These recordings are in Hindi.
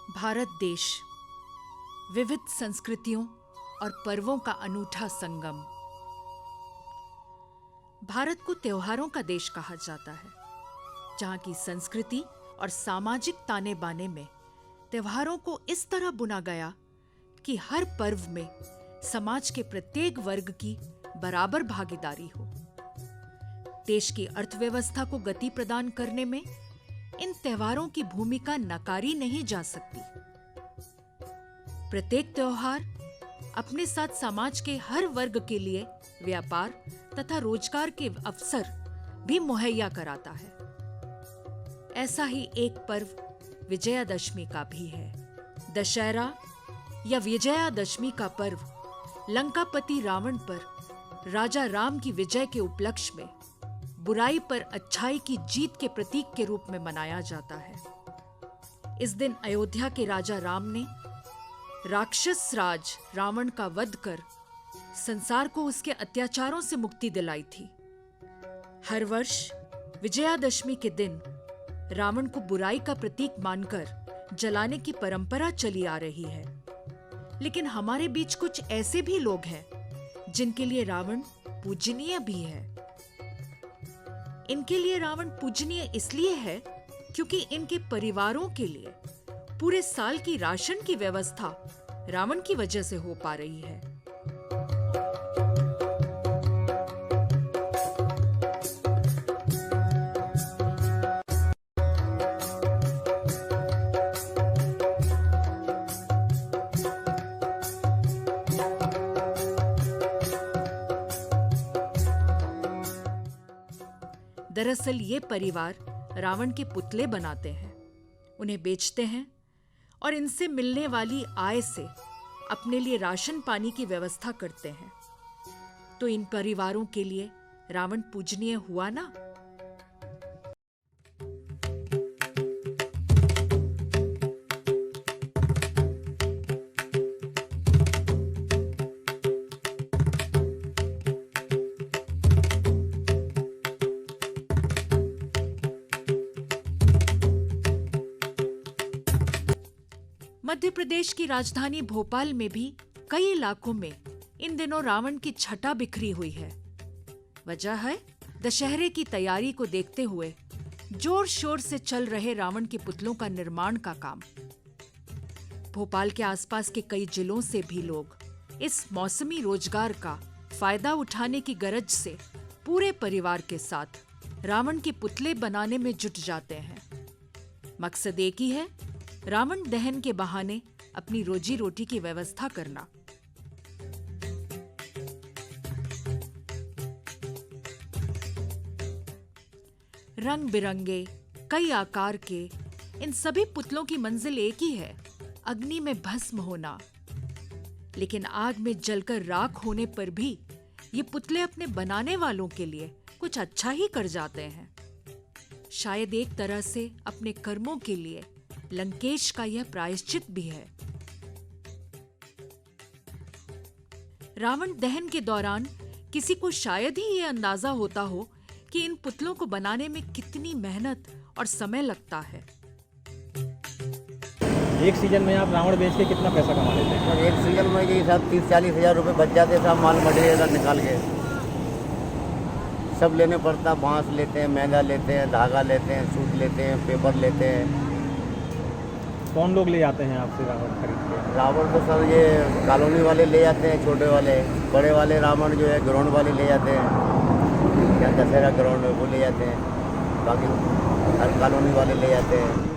भारत देश विविध संस्कृतियों और पर्वों का अनूठा संगम। भारत को त्योहारों का देश कहा जाता है, जहां की संस्कृति और सामाजिक ताने बाने में त्योहारों को इस तरह बुना गया कि हर पर्व में समाज के प्रत्येक वर्ग की बराबर भागीदारी हो। देश की अर्थव्यवस्था को गति प्रदान करने में इन त्योहारों की भूमिका नकारी नहीं जा सकती। प्रत्येक त्योहार अपने साथ समाज के हर वर्ग के लिए व्यापार तथा रोजगार के अवसर भी मुहैया कराता है। ऐसा ही एक पर्व विजयादशमी का भी है। दशहरा या विजयादशमी का पर्व लंकापति रावण पर राजा राम की विजय के उपलक्ष्य में बुराई पर अच्छाई की जीत के प्रतीक के रूप में मनाया जाता है। इस दिन अयोध्या के राजा राम ने राक्षस राज रावण का वध कर संसार को उसके अत्याचारों से मुक्ति दिलाई थी। हर वर्ष विजयादशमी के दिन रावण को बुराई का प्रतीक मानकर जलाने की परंपरा चली आ रही है। लेकिन हमारे बीच कुछ ऐसे भी लोग हैं जिनके लिए रावण पूजनीय भी है। इनके लिए रावण पूजनीय इसलिए है क्योंकि इनके परिवारों के लिए पूरे साल की राशन की व्यवस्था रावण की वजह से हो पा रही है। दरअसल ये परिवार रावण के पुतले बनाते हैं, उन्हें बेचते हैं और इनसे मिलने वाली आय से अपने लिए राशन पानी की व्यवस्था करते हैं। तो इन परिवारों के लिए रावण पूजनीय हुआ ना। मध्य प्रदेश की राजधानी भोपाल में भी कई इलाकों में इन दिनों रावण की छटा बिखरी हुई है। वजह है दशहरे की तैयारी को देखते हुए जोर शोर से चल रहे रावण के पुतलों का निर्माण का काम। भोपाल के आसपास के कई जिलों से भी लोग इस मौसमी रोजगार का फायदा उठाने की गरज से पूरे परिवार के साथ रावण के पुतले बनाने में जुट जाते हैं। मकसद एक ही है, रावण दहन के बहाने अपनी रोजी रोटी की व्यवस्था करना। रंग बिरंगे कई आकार के इन सभी पुतलों की मंजिल एक ही है, अग्नि में भस्म होना। लेकिन आग में जलकर राख होने पर भी ये पुतले अपने बनाने वालों के लिए कुछ अच्छा ही कर जाते हैं। शायद एक तरह से अपने कर्मों के लिए लंकेश का यह प्रायश्चित भी है। रावण दहन के दौरान किसी को शायद ही यह अंदाजा होता हो कि इन पुतलों को बनाने में कितनी मेहनत और समय लगता है। एक सीजन में आप रावण बेच के कितना पैसा कमा लेते हैं? एक सीजन में ये सब 30-40 हज़ार रुपये बच जाते हैं। सब माल मटेरियल निकाल के सब लेने पड़ता। बांस लेते हैं, मैदा लेते हैं, धागा लेते हैं, सूत लेते हैं, पेपर लेते हैं। कौन लोग ले जाते हैं आपसे रावण खरीद के? रावण तो सर ये कॉलोनी वाले ले जाते हैं, छोटे वाले। बड़े वाले रावण जो है ग्राउंड वाले ले जाते हैं, या दशहरा ग्राउंड वो ले जाते हैं। बाकी हर कॉलोनी वाले ले जाते हैं।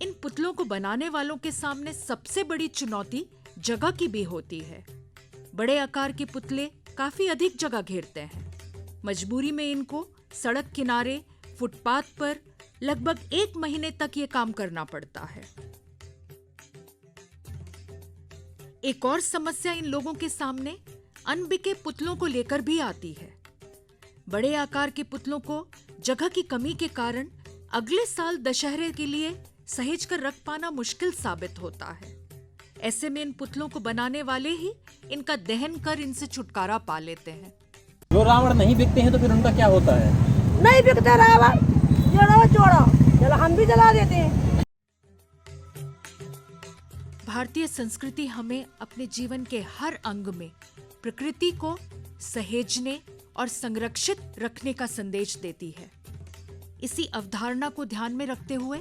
इन पुतलों को बनाने वालों के सामने सबसे बड़ी चुनौती जगह की भी होती है। बड़े आकार के पुतले काफी अधिक जगह घेरते हैं। मजबूरी में इनको सड़क किनारे, फुटपाथ पर लगभग 1 महीने तक ये काम करना पड़ता है। एक और समस्या इन लोगों के सामने अनबिके पुतलों को लेकर भी आती है। बड़े आकार के पुतलों को जगह की कमी के कारण अगले साल दशहरे के लिए सहेज कर रख पाना मुश्किल साबित होता है। ऐसे में इन पुतलों को बनाने वाले ही इनका दहन कर इनसे छुटकारा पा लेते हैं। जो रावण नहीं बिकते हैं तो फिर उनका क्या होता है? नहीं बिकते रावण, जोड़ो चलो हम भी जला देते हैं। भारतीय संस्कृति हमें अपने जीवन के हर अंग में प्रकृति को सहेजने और संरक्षित रखने का संदेश देती है। इसी अवधारणा को ध्यान में रखते हुए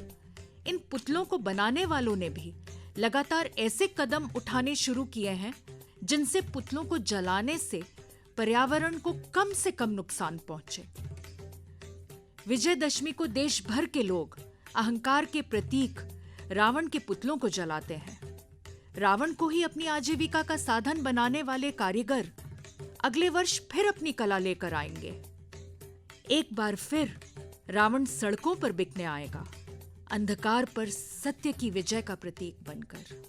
इन पुतलों को बनाने वालों ने भी लगातार ऐसे कदम उठाने शुरू किए हैं जिनसे पुतलों को जलाने से पर्यावरण को कम से कम नुकसान पहुंचे। विजयदशमी को देश भर के लोग अहंकार के प्रतीक रावण के पुतलों को जलाते हैं। रावण को ही अपनी आजीविका का साधन बनाने वाले कारीगर अगले वर्ष फिर अपनी कला लेकर आएंगे। एक बार फिर रावण सड़कों पर बिकने आएगा, अंधकार पर सत्य की विजय का प्रतीक बनकर।